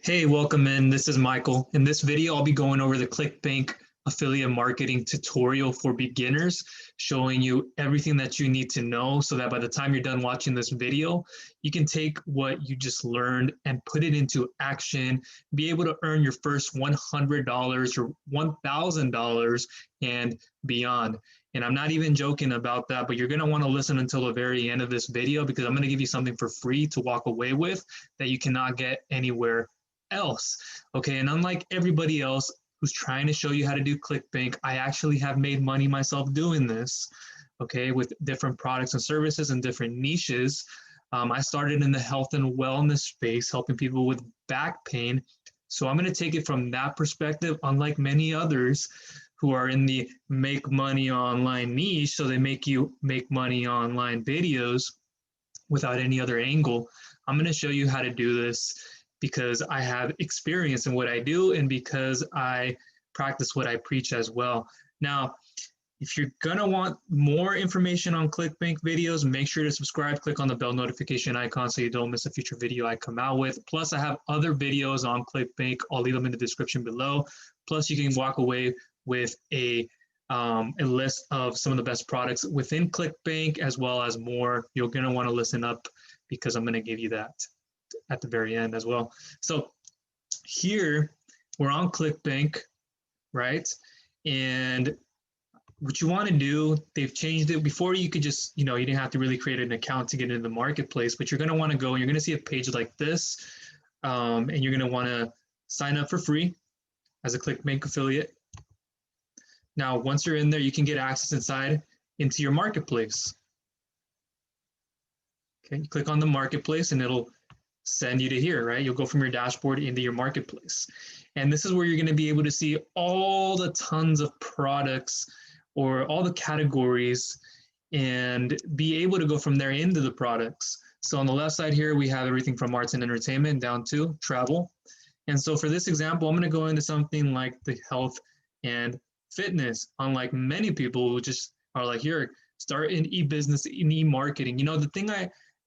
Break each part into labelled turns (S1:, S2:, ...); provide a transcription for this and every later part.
S1: Hey, welcome in. This is Michael. In this video, I'll be going over the Clickbank affiliate marketing tutorial for beginners, showing you everything that you need to know so that by the time you're done watching this video, you can take what you just learned and put it into action, be able to earn your first $100 or $1,000 and beyond. And I'm not even joking about that, but you're going to want to listen until the very end of this video because I'm going to give you something for free to walk away with that you cannot get anywhere else. Okay, and unlike everybody else who's trying to show you how to do Clickbank, I actually have made money myself doing this, okay, with different products and services and different niches. I started in the health and wellness space, helping people with back pain. So I'm going to take it from that perspective, unlike many others who are in the make money online niche. So they make you make money online videos without any other angle. I'm going to show you how to do this because I have experience in what I do and because I practice what I preach as well. Now, if you're gonna want more information on Clickbank videos, make sure to subscribe, click on the bell notification icon so you don't miss a future video I come out with. Plus, I have other videos on Clickbank. I'll leave them in the description below. Plus, you can walk away with a list of some of the best products within Clickbank as well as more. You're gonna wanna listen up because I'm gonna give you that at the very end as well. So here we're on Clickbank, right? And what you want to do, they've changed it. Before you could just, you didn't have to really create an account to get into the marketplace, but you're going to want to go and you're going to see a page like this, and you're going to want to sign up for free as a Clickbank affiliate. Now, once you're in there, you can get access inside into your marketplace. Okay, you click on the marketplace and it'll send you to here, right? You'll go from your dashboard into your marketplace. And this is where you're going to be able to see all the tons of products or all the categories and be able to go from there into the products. So on the left side here, we have everything from arts and entertainment down to travel. And so for this example, I'm going to go into something like the health and fitness, unlike many people who just are like, here, start in e-business, in e-marketing.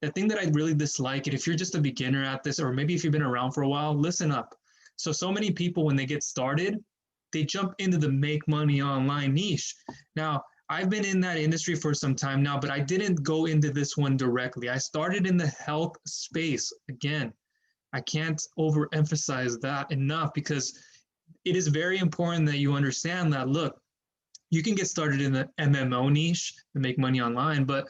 S1: The thing that I really dislike, and if you're just a beginner at this, or maybe if you've been around for a while, listen up. So many people, when they get started, they jump into the make money online niche. Now, I've been in that industry for some time now, but I didn't go into this one directly. I started in the health space. Again, I can't overemphasize that enough because it is very important that you understand that, look, you can get started in the MMO niche and make money online, but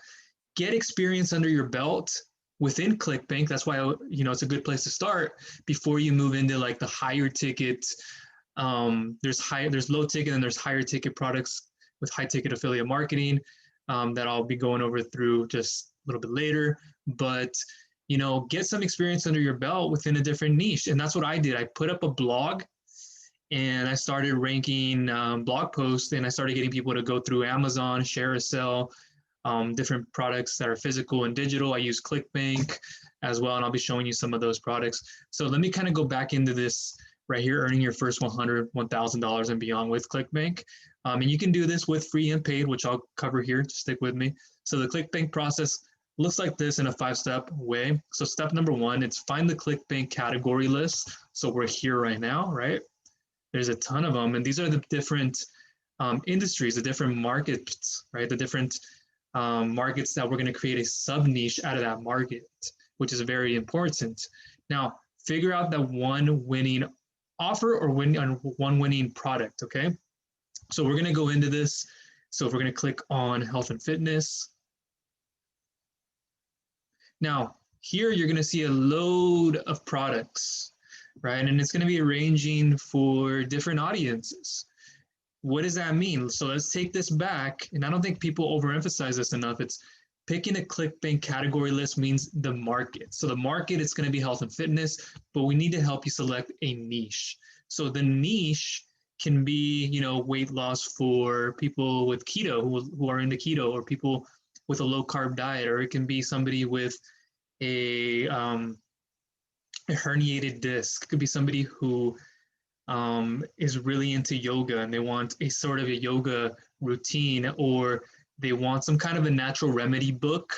S1: get experience under your belt within Clickbank. That's why, it's a good place to start before you move into like the higher ticket. There's low ticket and there's higher ticket products with high ticket affiliate marketing that I'll be going over through just a little bit later. But, get some experience under your belt within a different niche. And that's what I did. I put up a blog and I started ranking blog posts and I started getting people to go through Amazon, share a sell, different products that are physical and digital. I use Clickbank as well, and I'll be showing you some of those products. So let me kind of go back into this right here, earning your first $100, $1,000 and beyond with Clickbank. And you can do this with free and paid, which I'll cover here. Just stick with me. So the Clickbank process looks like this in a 5-step way. So step number 1, it's find the Clickbank category list. So we're here right now, right? There's a ton of them, and these are the different industries, the different markets, right? The different markets that we're going to create a sub niche out of that market, which is very important. Now, figure out that one winning offer or one winning product, okay? So we're going to go into this. So if we're going to click on health and fitness. Now, here you're going to see a load of products, right? And it's going to be ranging for different audiences. What does that mean? So let's take this back. And I don't think people overemphasize this enough. It's picking a Clickbank category list means the market. So the market, it's going to be health and fitness, but we need to help you select a niche. So the niche can be, weight loss for people with keto who are into keto, or people with a low carb diet, or it can be somebody with a herniated disc. It could be somebody who is really into yoga and they want a sort of a yoga routine, or they want some kind of a natural remedy book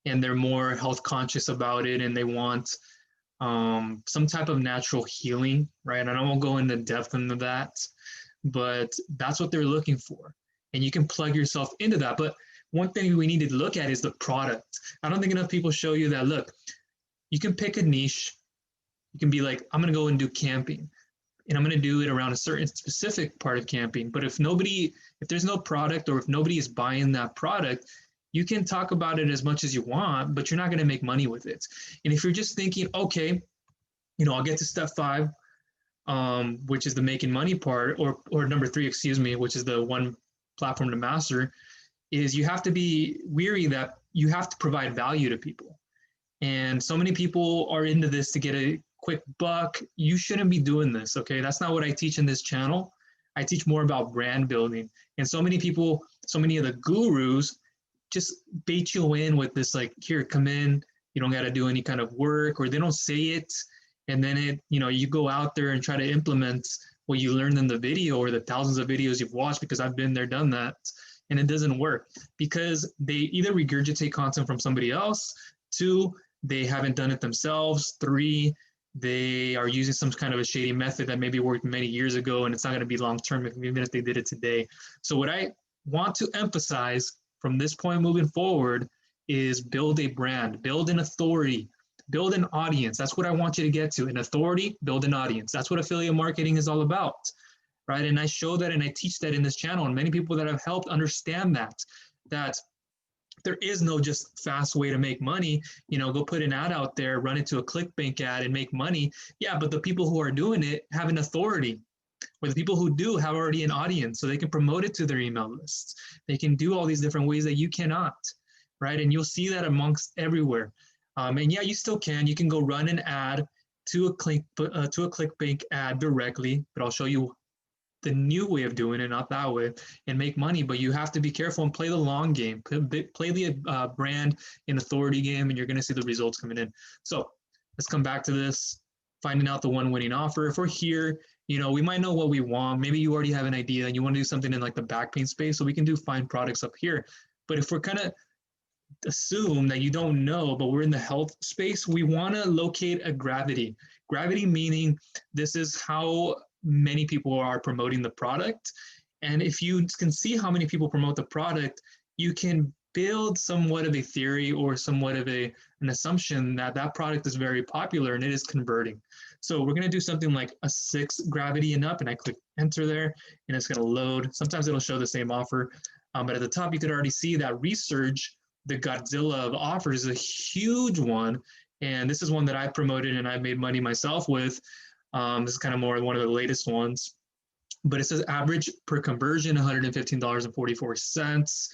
S1: and they're more health conscious about it and they want some type of natural healing, right? And I won't go into depth into that, but that's what they're looking for. And you can plug yourself into that. But one thing we need to look at is the product. I don't think enough people show you that, look, you can pick a niche. You can be like, I'm going to go and do camping, and I'm going to do it around a certain specific part of camping. But if there's no product, or if nobody is buying that product, you can talk about it as much as you want, but you're not going to make money with it. And if you're just thinking, okay, I'll get to step 5, which is the making money part, or number 3, excuse me, which is the one platform to master, is you have to be weary that you have to provide value to people. And so many people are into this to get a quick buck. You shouldn't be doing this, okay? That's not what I teach in this channel. I teach more about brand building. And so many people, so many of the gurus just bait you in with this, like, here, come in, you don't got to do any kind of work, or they don't say it. And then you go out there and try to implement what you learned in the video or the thousands of videos you've watched, because I've been there, done that, and it doesn't work because they either regurgitate content from somebody else, 2, they haven't done it themselves, 3, they are using some kind of a shady method that maybe worked many years ago, and it's not going to be long-term even if they did it today. So what I want to emphasize from this point moving forward is build a brand, build an authority, build an audience. That's what I want you to get to. An authority, build an audience. That's what affiliate marketing is all about, right? And I show that and I teach that in this channel. And many people that I've helped understand that there is no just fast way to make money. Go put an ad out there, run it to a Clickbank ad and make money. Yeah, but the people who are doing it have an authority, or the people who do have already an audience, so they can promote it to their email lists. They can do all these different ways that you cannot, right? And you'll see that amongst everywhere. And yeah, you still can. You can go run an ad to a Clickbank ad directly, but I'll show you the new way of doing it, not that way, and make money. But you have to be careful and play the long game. Play the brand and authority game, and you're going to see the results coming in. So let's come back to this, finding out the one winning offer. If we're here, we might know what we want. Maybe you already have an idea and you want to do something in like the back pain space, so we can do find products up here. But if we're kind of assume that you don't know, but we're in the health space, we want to locate a gravity. Gravity meaning this is how many people are promoting the product. And if you can see how many people promote the product, you can build somewhat of a theory or somewhat of an assumption that that product is very popular and it is converting. So we're going to do something like a 6 gravity and up, and I click enter there and it's going to load. Sometimes it'll show the same offer, but at the top you could already see that Research, the Godzilla of offers, is a huge one. And this is one that I promoted and I made money myself with. This is kind of more one of the latest ones, but it says average per conversion, $115.44.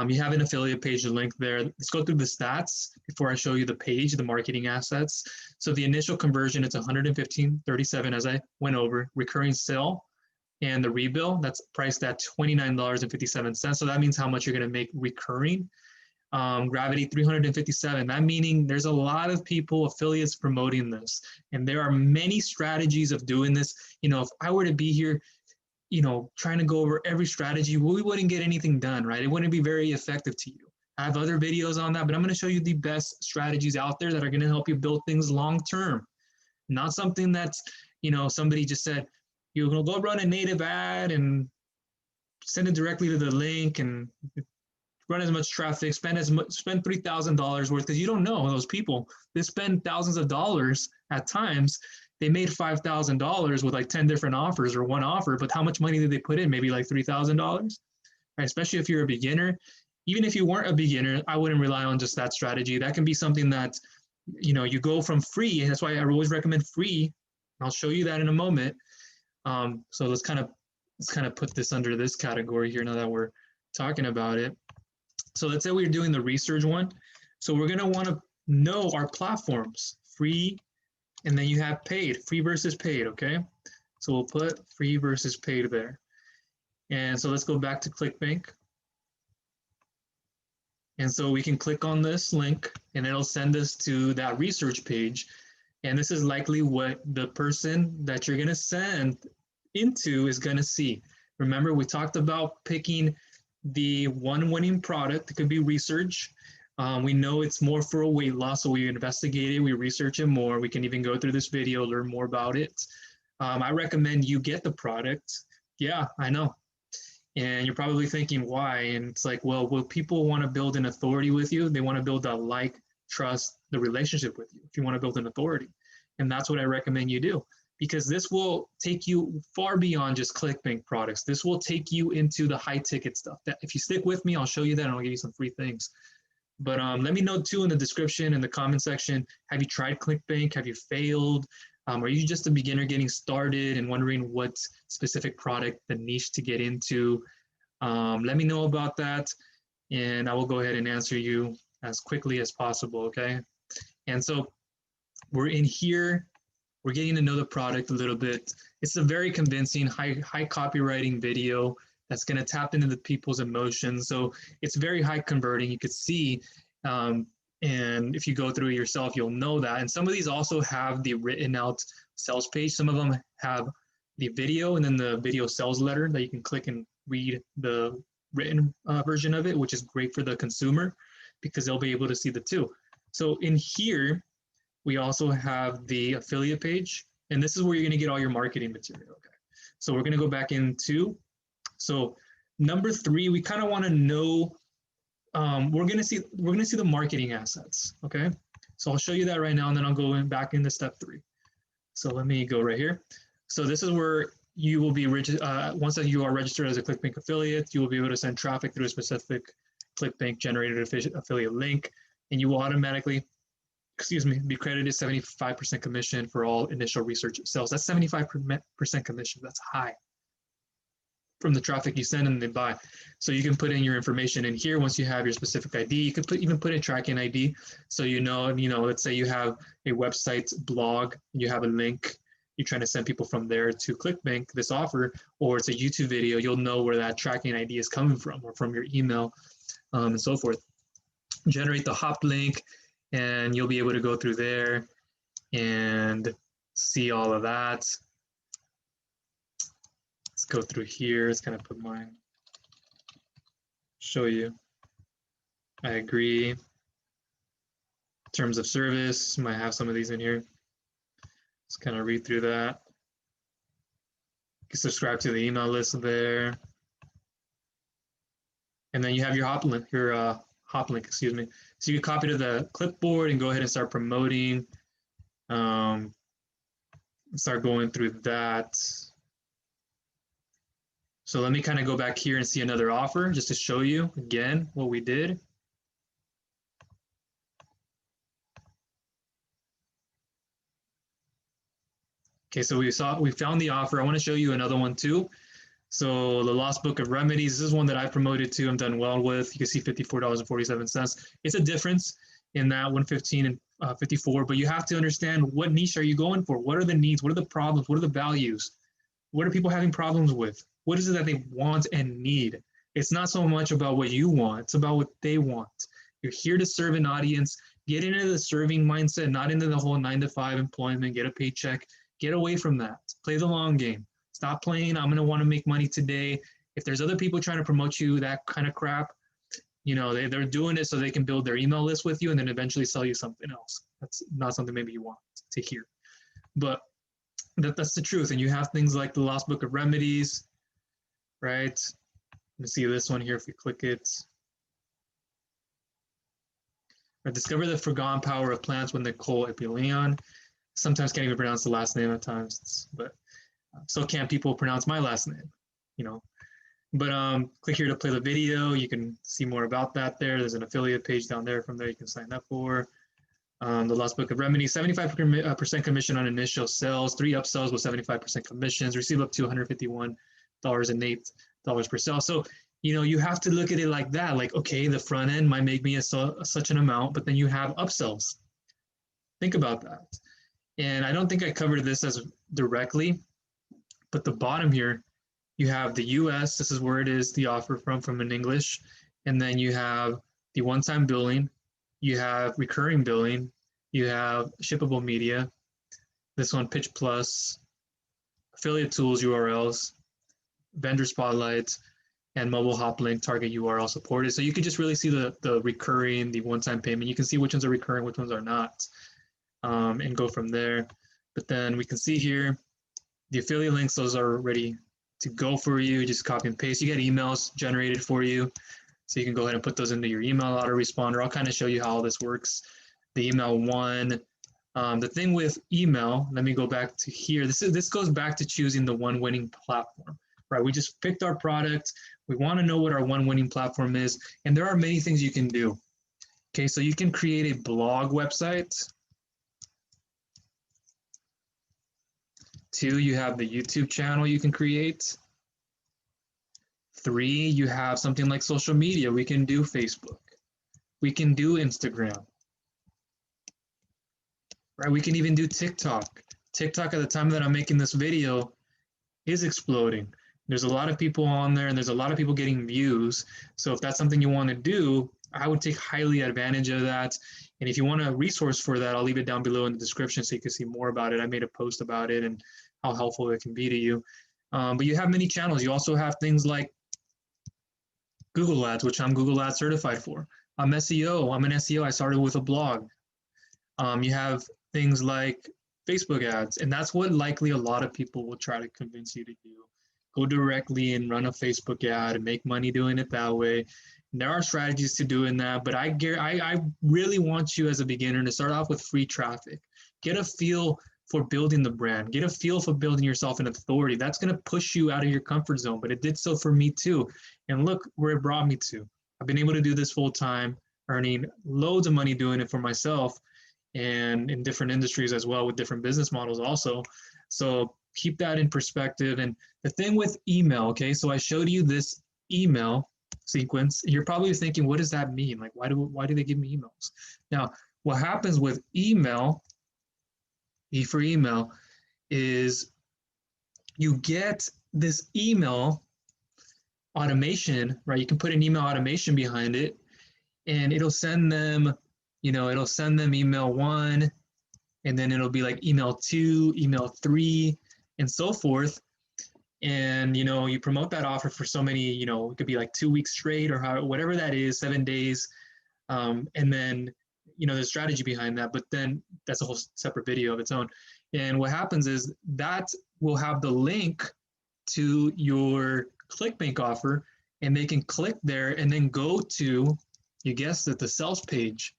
S1: You have an affiliate page link there. Let's go through the stats before I show you the page, the marketing assets. So the initial conversion, it's $115.37 as I went over. Recurring sale and the rebill, that's priced at $29.57. So that means how much you're going to make recurring. Gravity 357. That meaning there's a lot of people, affiliates, promoting this, and there are many strategies of doing this. If I were to be here, trying to go over every strategy, we wouldn't get anything done, right? It wouldn't be very effective to you. I have other videos on that, but I'm going to show you the best strategies out there that are going to help you build things long term, not something that's somebody just said you're going to go run a native ad and send it directly to the link and run as much traffic, spend $3,000 worth, because you don't know those people. They spend thousands of dollars at times. They made $5,000 with like 10 different offers or one offer, but how much money did they put in? Maybe like $3,000, right? Especially if you're a beginner. Even if you weren't a beginner, I wouldn't rely on just that strategy. That can be something that, you go from free, and that's why I always recommend free. I'll show you that in a moment. So let's kind of put this under this category here now that we're talking about it. So let's say we're doing the research one. So we're going to want to know our platforms, free, and then you have paid, free versus paid, okay? So we'll put free versus paid there. And so let's go back to Clickbank. And so we can click on this link and it'll send us to that research page. And this is likely what the person that you're going to send into is going to see. Remember, we talked about picking the one winning product. It could be Research. We know it's more for a weight loss, so we investigate it, we research it more. We can even go through this video, learn more about it. I recommend you get the product. Yeah, I know. And you're probably thinking, why? And it's like, well, will people want to build an authority with you? They want to build a like, trust, the relationship with you if you want to build an authority. And that's what I recommend you do, because this will take you far beyond just ClickBank products. This will take you into the high ticket stuff. That if you stick with me, I'll show you that and I'll give you some free things. But let me know too in the description, in the comment section, have you tried ClickBank? Have you failed? Are you just a beginner getting started and wondering what specific product, the niche to get into? Let me know about that, and I will go ahead and answer you as quickly as possible, okay? And so we're in here, we're getting to know the product a little bit. It's a very convincing, high copywriting video that's going to tap into the people's emotions. So it's very high converting. You could see, and if you go through it yourself, you'll know that. And some of these also have the written out sales page. Some of them have the video and then the video sales letter that you can click and read the written version of it, which is great for the consumer because they'll be able to see the two. So in here, we also have the affiliate page, and this is where you're going to get all your marketing material. Okay. So we're going to go back into, so number 3, we kind of want to know, we're going to see the marketing assets. Okay. So I'll show you that right now, and then I'll go back into step 3. So let me go right here. So this is where you will be, once that you are registered as a ClickBank affiliate, you will be able to send traffic through a specific ClickBank generated affiliate link, and you will automatically, be credited 75% commission for all initial research sales. That's 75% commission. That's high from the traffic you send and they buy. So you can put in your information in here. Once you have your specific ID, you could even put a tracking ID. So you know, let's say you have a website blog, you have a link, you're trying to send people from there to ClickBank, this offer, or it's a YouTube video, you'll know where that tracking ID is coming from, or from your email, and so forth. Generate the hop link, and you'll be able to go through there and see all of that. Let's go through here. It's kind of put mine, show you. I agree. Terms of service, might have some of these in here. Let's kind of read through that. You can subscribe to the email list there. And then you have your hop link, excuse me. So you can copy to the clipboard and go ahead and start promoting. Start going through that. So let me kind of go back here and see another offer just to show you again what we did. Okay, so we found the offer. I want to show you another one too. So the Lost Book of Remedies, this is one that I promoted to, I'm done well with. You can see $54.47. It's a difference in that 115 and 54, but you have to understand what niche are you going for? What are the needs? What are the problems? What are the values? What are people having problems with? What is it that they want and need? It's not so much about what you want, it's about what they want. You're here to serve an audience. Get into the serving mindset, not into the whole 9-to-5 employment, get a paycheck. Get away from that. Play the long game. Stop playing, I'm going to want to make money today. If there's other people trying to promote you, that kind of crap, they're doing it so they can build their email list with you and then eventually sell you something else. That's not something maybe you want to hear. But that's the truth. And you have things like the Lost Book of Remedies, right? Let me see this one here if we click it. Or discover the forgotten power of plants when they call Epileon. Sometimes can't even pronounce the last name at times, but so can't people pronounce my last name, But click here to play the video. You can see more about that there. There's an affiliate page down there. From there, you can sign up for. The Lost Book of Remedies, 75% commission on initial sales, 3 upsells with 75% commissions, receive up to $151.08 per sale. So, you have to look at it like that. Like, okay, the front end might make me such an amount, but then you have upsells. Think about that. And I don't think I covered this as directly, but the bottom here, you have the US, this is where it is, the offer from in English. And then you have the one-time billing, you have recurring billing, you have shippable media, this one, Pitch Plus, affiliate tools, URLs, vendor spotlights, and mobile hop link target URL supported. So you can just really see the recurring, the one-time payment. You can see which ones are recurring, which ones are not, and go from there. But then we can see here, the affiliate links, those are ready to go for you. Just copy and paste. You get emails generated for you. So you can go ahead and put those into your email autoresponder. I'll kind of show you how all this works. The email one. The thing with email, let me go back to here. This goes back to choosing the one winning platform, right? We just picked our product. We want to know what our one winning platform is. And there are many things you can do. Okay, so you can create a blog website. 2, you have the YouTube channel you can create. 3, you have something like social media. We can do Facebook. We can do Instagram. Right? We can even do TikTok. TikTok at the time that I'm making this video is exploding. There's a lot of people on there and there's a lot of people getting views. So if that's something you want to do, I would take highly advantage of that. And if you want a resource for that, I'll leave it down below in the description so you can see more about it. I made a post about it and how helpful it can be to you. But you have many channels. You also have things like Google Ads, which I'm Google Ads certified for. I'm SEO. I'm an SEO. I started with a blog. You have things like Facebook ads, and that's what likely a lot of people will try to convince you to do. Go directly and run a Facebook ad and make money doing it that way. And there are strategies to doing that, but I really want you as a beginner to start off with free traffic. Get a feel for building the brand. Get a feel for building yourself an authority. That's going to push you out of your comfort zone, but it did so for me too. And look where it brought me to. I've been able to do this full time, earning loads of money doing it for myself, and in different industries as well with different business models also. So keep that in perspective. And the thing with email, okay, so I showed you this email sequence. You're probably thinking, what does that mean? Like, why do they give me emails? Now, what happens with email, E for email, is you get this email automation, right? You can put an email automation behind it and it'll send them, it'll send them email 1, and then it'll be like email 2, email 3, and so forth. And, you promote that offer for so many, it could be like 2 weeks straight or whatever that is, 7 days. And then, there's strategy behind that, but then that's a whole separate video of its own. And what happens is that will have the link to your Clickbank offer, and they can click there and then go to, you guessed it, the sales page.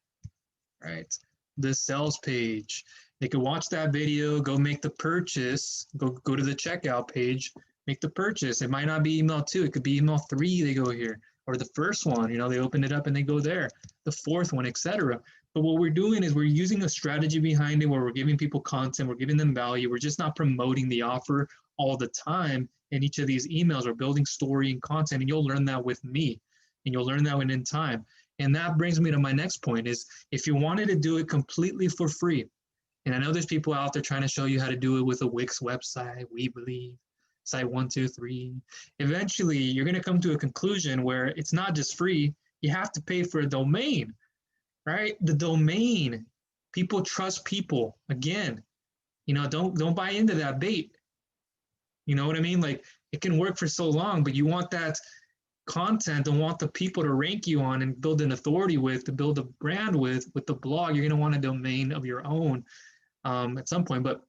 S1: Right, the sales page. They can watch that video, go make the purchase, go to the checkout page, make the purchase. It might not be email 2, it could be email 3, they go here, or the first one, they open it up and they go there, the fourth one, etc. But what we're doing is we're using a strategy behind it where we're giving people content, we're giving them value, we're just not promoting the offer all the time. In each of these emails, we're building story and content, and you'll learn that with me, and you'll learn that in time. And that brings me to my next point is if you wanted to do it completely for free, and I know there's people out there trying to show you how to do it with a Wix website, We Believe, site 1, 2, 3. Eventually, you're going to come to a conclusion where it's not just free. You have to pay for a domain, right? The domain. People trust people. Again, don't buy into that bait. You know what I mean? Like, it can work for so long, but you want that content and want the people to rank you on and build an authority with, to build a brand with the blog. You're going to want a domain of your own at some point. But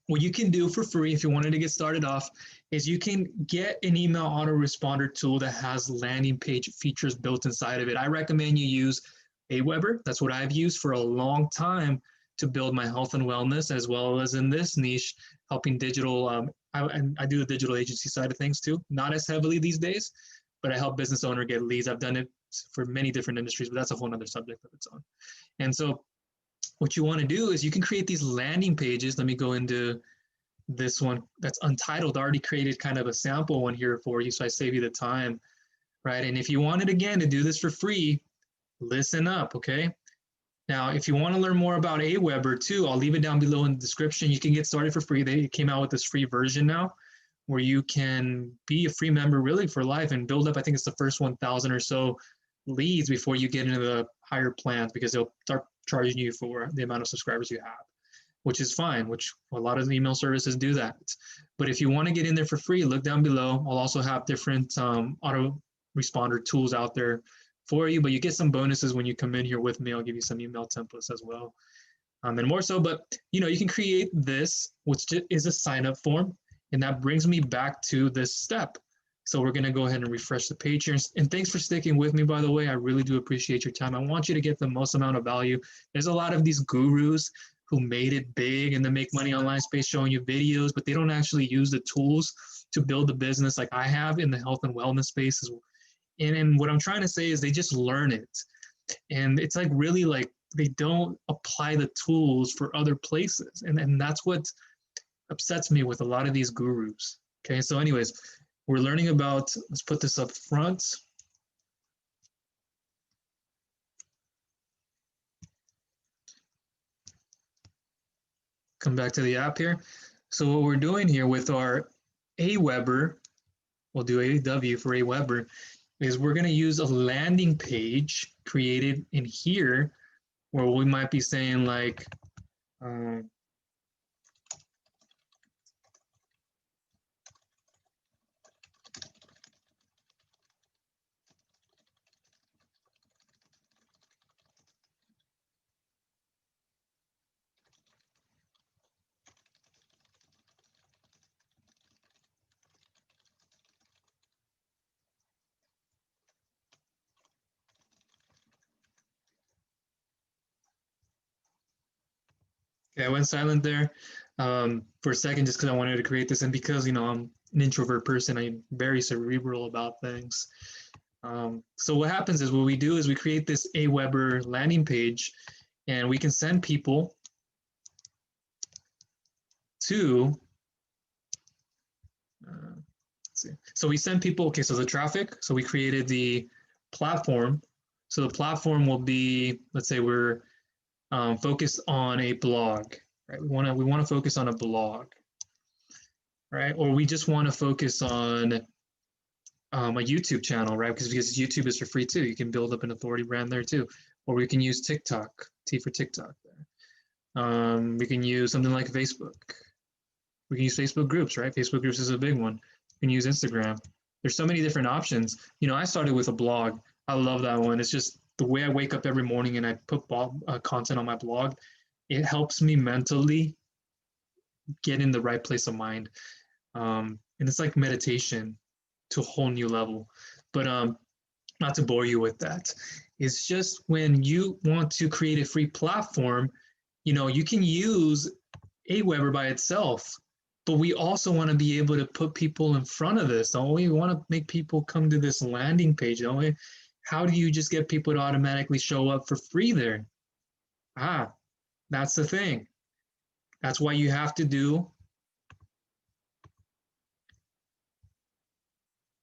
S1: what you can do for free if you wanted to get started off is you can get an email autoresponder tool that has landing page features built inside of it. I recommend you use Aweber. That's what I've used for a long time to build my health and wellness, as well as in this niche, helping digital. I do the digital agency side of things too, not as heavily these days, but I help business owner get leads. I've done it for many different industries, but that's a whole other subject of its own. And so what you want to do is you can create these landing pages. Let me go into this one that's untitled. I already created kind of a sample one here for you, so I save you the time, right? And if you wanted, again, to do this for free, listen up, okay? Now, if you want to learn more about Aweber too, I'll leave it down below in the description. You can get started for free. They came out with this free version now, where you can be a free member really for life and build up, I think it's the first 1,000 or so leads before you get into the higher plans, because they'll start charging you for the amount of subscribers you have. which is fine, which a lot of the email services do that. But if you want to get in there for free, look down below. I'll also have different auto responder tools out there for you, but you get some bonuses when you come in here with me. I'll give you some email templates as well. And more so, but you can create this, which is a sign-up form, and that brings me back to this step. So we're going to go ahead and refresh the page here. And thanks for sticking with me, by the way. I really do appreciate your time. I want you to get the most amount of value. There's a lot of these gurus who made it big in the make money online space showing you videos, but they don't actually use the tools to build a business like I have in the health and wellness space. And what I'm trying to say is they just learn it. And it's like really like they don't apply the tools for other places. And that's what upsets me with a lot of these gurus. Okay, so anyways, we're learning about, let's put this up front. Come back to the app here. So what we're doing here with our Aweber, we'll do AW for Aweber, is we're going to use a landing page created in here where we might be saying like, okay, I went silent there for a second just because I wanted to create this, and because I'm an introvert person, I'm very cerebral about things. So what happens is what we do is we create this Aweber landing page, and we can send people to. Let's see. So we send people. Okay, so the traffic. So we created the platform. So the platform will be, let's say we're focused on a blog, right? We want to focus on a blog, right? Or we just want to focus on a YouTube channel, right? Because YouTube is for free too. You can build up an authority brand there too. Or we can use TikTok, T for TikTok there. We can use something like Facebook. We can use Facebook groups, right? Facebook groups is a big one. You can use Instagram. There's so many different options. I started with a blog. I love that one. It's just the way I wake up every morning and I put content on my blog. It helps me mentally get in the right place of mind. And it's like meditation to a whole new level. But not to bore you with that. It's just when you want to create a free platform, you can use Aweber by itself, but we also want to be able to put people in front of this. Don't we want to make people come to this landing page, don't we? How do you just get people to automatically show up for free there? That's the thing. That's why you have to do.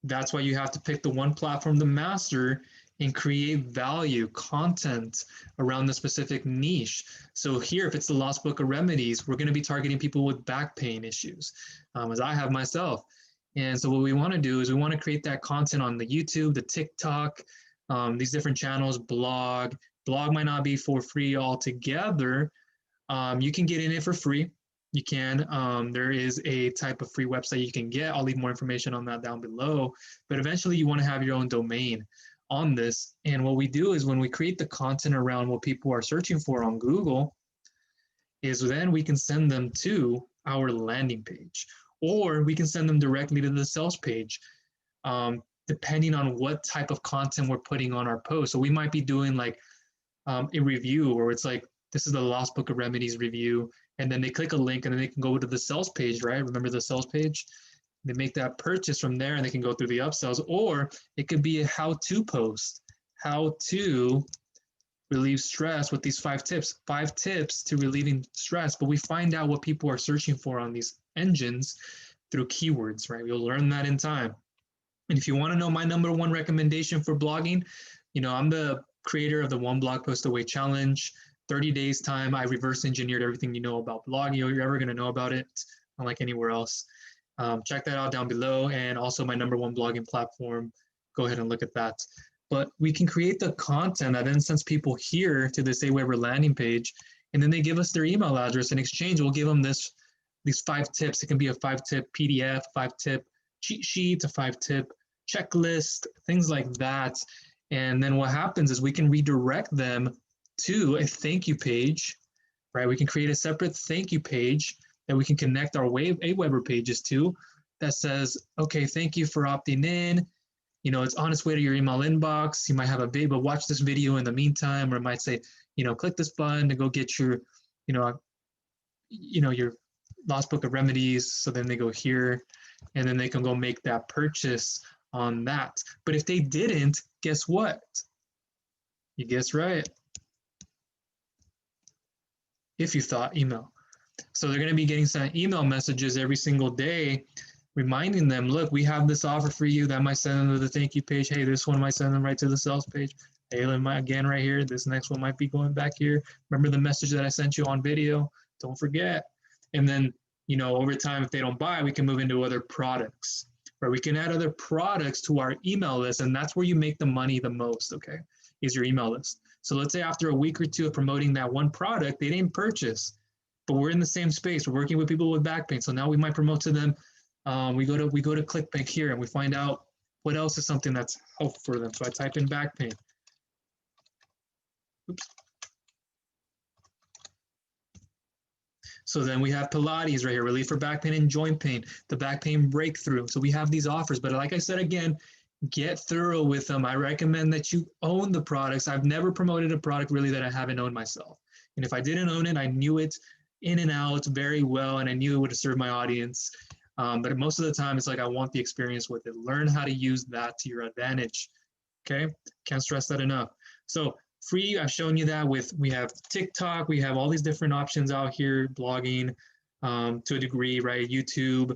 S1: That's why you have to pick the one platform to master and create value, content around the specific niche. So here, if it's the Lost Book of Remedies, we're going to be targeting people with back pain issues, as I have myself. And so what we want to do is we want to create that content on the YouTube, the TikTok, these different channels, blog. Blog might not be for free altogether. You can get in it for free. You can. There is a type of free website you can get. I'll leave more information on that down below. But eventually you want to have your own domain on this. And what we do is when we create the content around what people are searching for on Google, is then we can send them to our landing page, or we can send them directly to the sales page, depending on what type of content we're putting on our post. So we might be doing like a review, or it's like, this is the Lost Book of Remedies review, and then they click a link and then they can go to the sales page, right? Remember the sales page? They make that purchase from there and they can go through the upsells, or it could be a how-to post, how to relieve stress with these 5 tips to relieving stress. But we find out what people are searching for on these engines through keywords, right? We'll learn that in time. And if you want to know my number one recommendation for blogging, I'm the creator of the One Blog Post Away Challenge. 30 days time, I reverse engineered everything you know about blogging you're ever going to know about it, unlike anywhere else. Check that out down below, and also my number one blogging platform. Go ahead and look at that. But we can create the content that then sends people here to this Aweber landing page, and then they give us their email address. In exchange, we'll give them these 5 tips. It can be a 5-tip PDF, 5-tip cheat sheet, a 5-tip checklist, things like that. And then what happens is we can redirect them to a thank you page, right? We can create a separate thank you page that we can connect our Aweber pages to that says, okay, thank you for opting in. You know, it's on its way to your email inbox. You might have a big, but watch this video in the meantime, or it might say, you know, click this button to go get your, your lost book of remedies. So then they go here, and then they can go make that purchase on that. But if they didn't, guess what? You guessed right. If you thought email. So they're going to be getting sent email messages every single day reminding them, look, we have this offer for you. That might send them to the thank you page. Hey, this one might send them right to the sales page. Hey, again, right here, this next one might be going back here. Remember the message that I sent you on video? Don't forget. And then, you know, over time, if they don't buy, we can move into other products, or we can add other products to our email list. And that's where you make the money the most, okay, is your email list. So let's say after a week or two of promoting that one product, they didn't purchase, but we're in the same space. We're working with people with back pain. So now we might promote to them. We go to Clickbank here, and we find out what else is something that's helpful for them. So I type in back pain. Oops. So then we have Pilates right here, relief for back pain and joint pain, the back pain breakthrough. So we have these offers, but like I said, again, get thorough with them. I recommend that you own the products. I've never promoted a product really that I haven't owned myself. And if I didn't own it, I knew it in and out very well, and I knew it would have served my audience. But most of the time, it's like I want the experience with it. Learn how to use that to your advantage. Okay, can't stress that enough. So free, I've shown you that we have TikTok, we have all these different options out here, blogging to a degree, right? YouTube.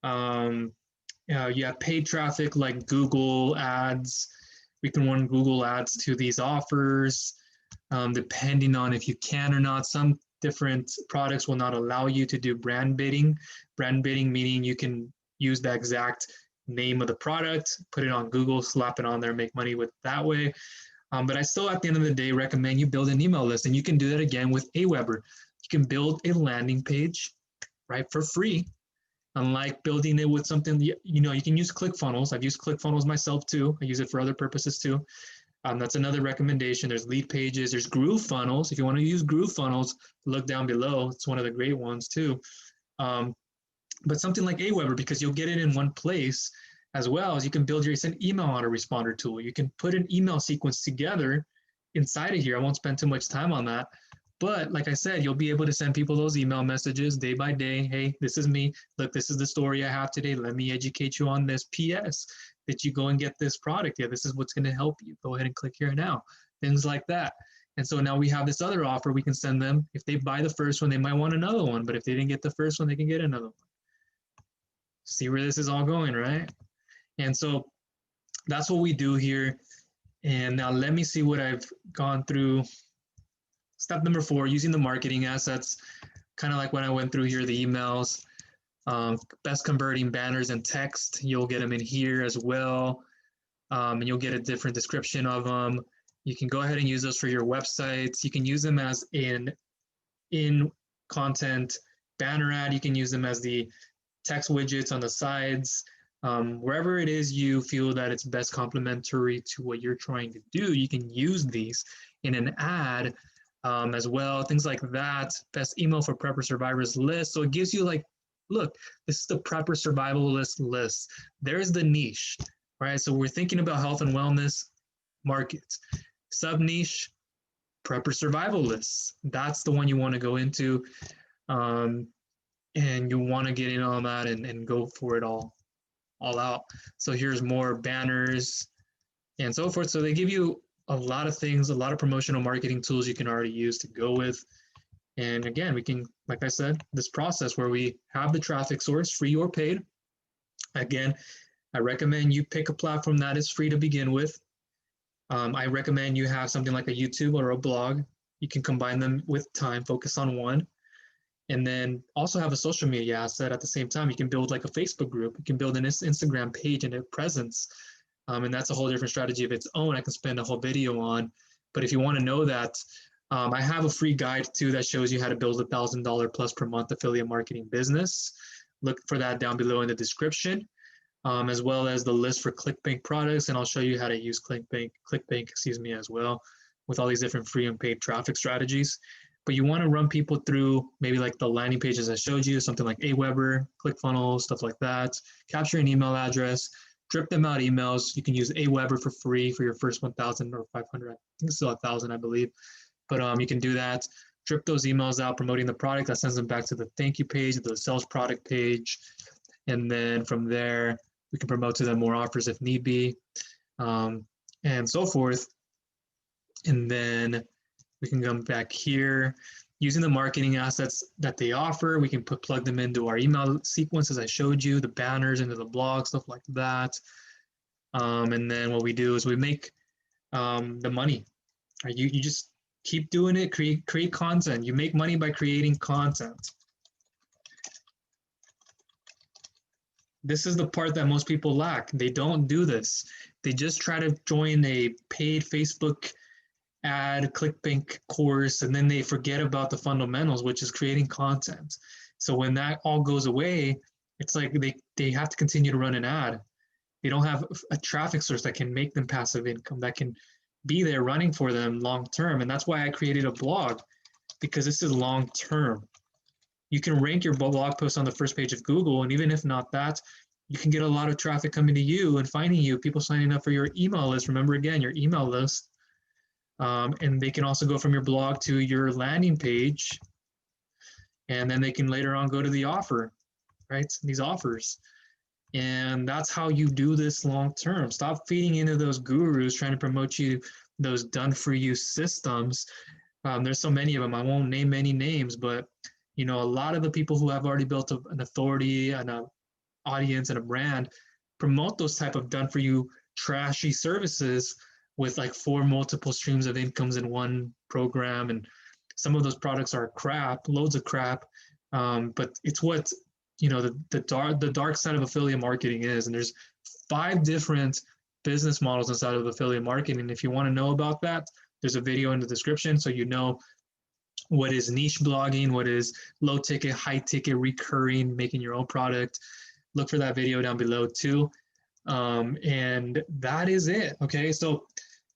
S1: You have paid traffic like Google ads. We can run Google ads to these offers, depending on if you can or not. Some different products will not allow you to do brand bidding. Brand bidding meaning you can use the exact name of the product, put it on Google, slap it on there, make money with it that way. But I still, at the end of the day, recommend you build an email list, and you can do that again with Aweber. You can build a landing page, right, for free. Unlike building it with something, you can use ClickFunnels. I've used ClickFunnels myself too. I use it for other purposes too. That's another recommendation. There's lead pages. There's GrooveFunnels. If you want to use GrooveFunnels, look down below. It's one of the great ones too. But something like Aweber, because you'll get it in one place, as well as you can build your email autoresponder tool. You can put an email sequence together inside of here. I won't spend too much time on that. But like I said, you'll be able to send people those email messages day by day. Hey, this is me. Look, this is the story I have today. Let me educate you on this. PS, that you go and get this product. Yeah, this is what's going to help you. Go ahead and click here now. Things like that. And so now we have this other offer we can send them. If they buy the first one, they might want another one. But if they didn't get the first one, they can get another one. See where this is all going, right? And so that's what we do here. And now let me see what I've gone through. Step number 4, using the marketing assets, kind of like when I went through here, the emails, best converting banners and text. You'll get them in here as well. And you'll get a different description of them. You can go ahead and use those for your websites. You can use them as in content banner ad. You can use them as the text widgets on the sides. Wherever it is you feel that it's best complementary to what you're trying to do, you can use these in an ad as well, things like that. Best email for prepper survivors list. So it gives you like, look, this is the prepper survival list. There's the niche, right? So we're thinking about health and wellness markets. Sub niche, prepper survival lists. That's the one you want to go into. And you want to get in on that and go for it all out. So here's more banners and so forth. So they give you a lot of things, a lot of promotional marketing tools you can already use to go with. And again, we can, like I said, this process where we have the traffic source, free or paid. Again, I recommend you pick a platform that is free to begin with. I recommend you have something like a YouTube or a blog. You can combine them with time, focus on one. And then also have a social media asset at the same time. You can build like a Facebook group. You can build an Instagram page and a presence. And that's a whole different strategy of its own. I can spend a whole video on. But if you want to know that, I have a free guide too that shows you how to build $1,000 plus per month affiliate marketing business. Look for that down below in the description, as well as the list for Clickbank products. And I'll show you how to use Clickbank, as well, with all these different free and paid traffic strategies. But you want to run people through maybe like the landing pages I showed you, something like Aweber, ClickFunnels, stuff like that. Capture an email address, drip them out emails. You can use Aweber for free for your first 1,000 or 500. I think it's still 1,000, I believe. But you can do that. Drip those emails out promoting the product. That sends them back to the thank you page, the sales product page. And then from there, we can promote to them more offers if need be, and so forth. And then we can come back here. Using the marketing assets that they offer, we can plug them into our email sequence as I showed you, the banners into the blog, stuff like that. And then what we do is we make the money. Right? You just keep doing it, create content. You make money by creating content. This is the part that most people lack. They don't do this. They just try to join a paid Facebook ad, Clickbank course, and then they forget about the fundamentals, which is creating content. So when that all goes away, it's like they have to continue to run an ad. They don't have a traffic source that can make them passive income, that can be there running for them long term. And that's why I created a blog, because this is long term. You can rank your blog post on the first page of Google, and even if not that, you can get a lot of traffic coming to you and finding you, people signing up for your email list. Remember, again, your email list. And they can also go from your blog to your landing page, and then they can later on go to the offer, right? These offers. And that's how you do this long term. Stop feeding into those gurus trying to promote you those done for you systems. There's so many of them. I won't name any names, but a lot of the people who have already built an authority and an audience and a brand promote those type of done for you trashy services with like 4 multiple streams of incomes in one program. And some of those products are crap, loads of crap. But it's what, the dark side of affiliate marketing is. And there's 5 different business models inside of affiliate marketing. If you want to know about that, there's a video in the description. So what is niche blogging, what is low ticket, high ticket, recurring, making your own product. Look for that video down below too. And that is it. Okay, so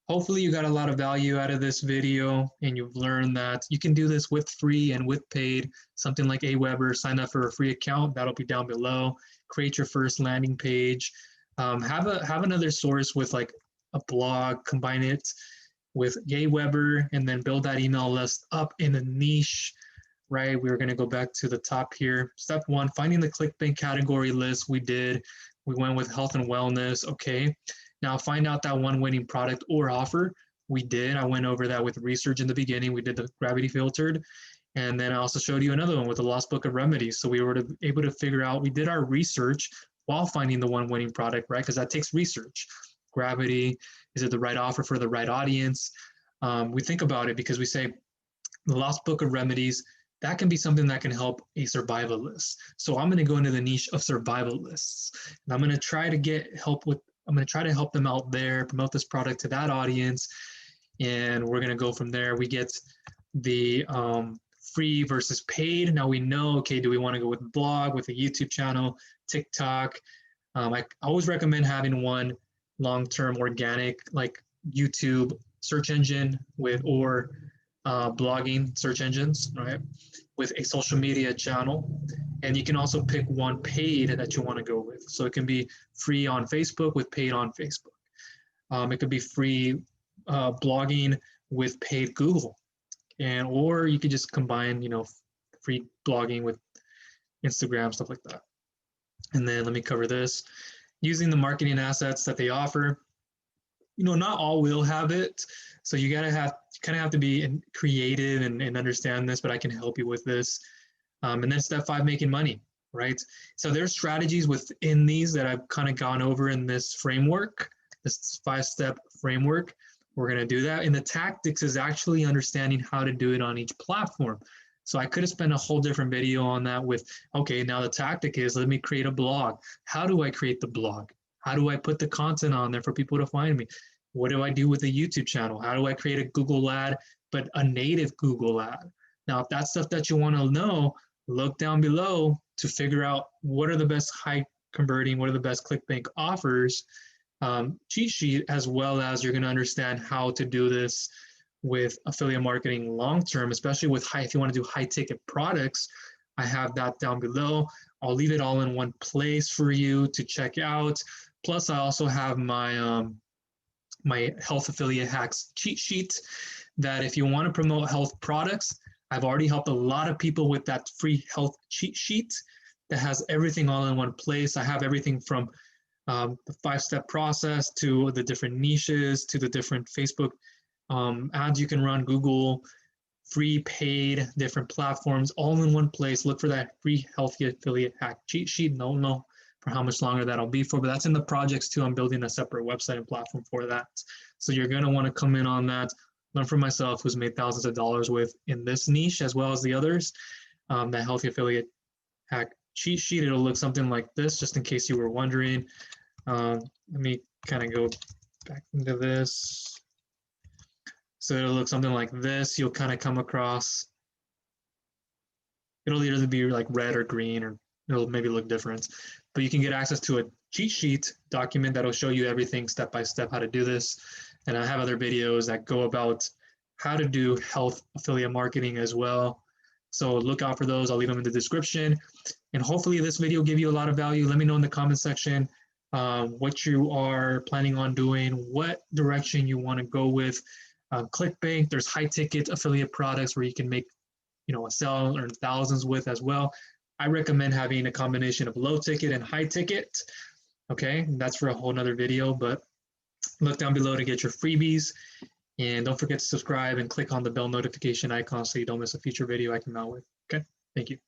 S1: hopefully you got a lot of value out of this video, and you've learned that you can do this with free and with paid. Something like Aweber, sign up for a free account, that'll be down below. Create your first landing page. Have another source with like a blog, combine it with Aweber, and then build that email list up in a niche. Right, we're going to go back to the top here. Step 1, finding the Clickbank category list. We went with health and wellness. Okay, now find out that one winning product or offer. We did. I went over that with research in the beginning. We did the gravity filtered, and then I also showed you another one with the lost book of remedies. So we were able to figure out, we did our research while finding the one winning product, right? Because that takes research. Gravity, is it the right offer for the right audience? We think about it because we say the lost book of remedies, that can be something that can help a survivalist. So I'm going to go into the niche of survivalists, and I'm going to try to help them out there, promote this product to that audience, and we're going to go from there. We get the free versus paid. Now we know, okay, do we want to go with blog, with a YouTube channel, TikTok? I always recommend having one long-term organic, like YouTube search engine or blogging search engines, right, with a social media channel. And you can also pick one paid that you want to go with. So it can be free on Facebook with paid on Facebook. It could be free blogging with paid Google, or you could just combine, free blogging with Instagram, stuff like that. And then let me cover this. Using the marketing assets that they offer. Not all will have it. So you kind of have to be creative and understand this, but I can help you with this. And then step 5, making money, right? So there's strategies within these that I've kind of gone over in this framework, this 5-step framework. We're going to do that. And the tactics is actually understanding how to do it on each platform. So I could have spent a whole different video on that with, okay, now the tactic is, let me create a blog. How do I create the blog? How do I put the content on there for people to find me? What do I do with a YouTube channel? How do I create a Google ad but a native Google ad. Now, if that's stuff that you want to know, look down below to figure out what are the best high converting, what are the best ClickBank offers, cheat sheet, as well as you're going to understand how to do this with affiliate marketing long term, especially with if you want to do high ticket products. I have that down below. I'll leave it all in one place for you to check out. Plus, I also have my my health affiliate hacks cheat sheet that if you want to promote health products, I've already helped a lot of people with that free health cheat sheet that has everything all in one place. I have everything from the 5-step process to the different niches to the different Facebook ads you can run, Google, free, paid, different platforms, all in one place. Look for that free healthy affiliate hack cheat sheet. Don't know for how much longer that'll be for, but that's in the projects too. I'm building a separate website and platform for that. So you're going to want to come in on that, learn from myself who's made thousands of dollars with in this niche as well as the others. That healthy affiliate hack cheat sheet, it'll look something like this, just in case you were wondering. Let me kind of go back into this. So it'll look something like this. You'll kind of come across, it'll either be like red or green, or it'll maybe look different. But you can get access to a cheat sheet document that'll show you everything step by step how to do this. And I have other videos that go about how to do health affiliate marketing as well. So look out for those. I'll leave them in the description. And hopefully this video gave you a lot of value. Let me know in the comment section what you are planning on doing, what direction you want to go with. Clickbank, there's high ticket affiliate products where you can make, a sale, earn thousands with as well. I recommend having a combination of low ticket and high ticket. Okay, that's for a whole nother video, but look down below to get your freebies. And don't forget to subscribe and click on the bell notification icon so you don't miss a future video I come out with. Okay, thank you.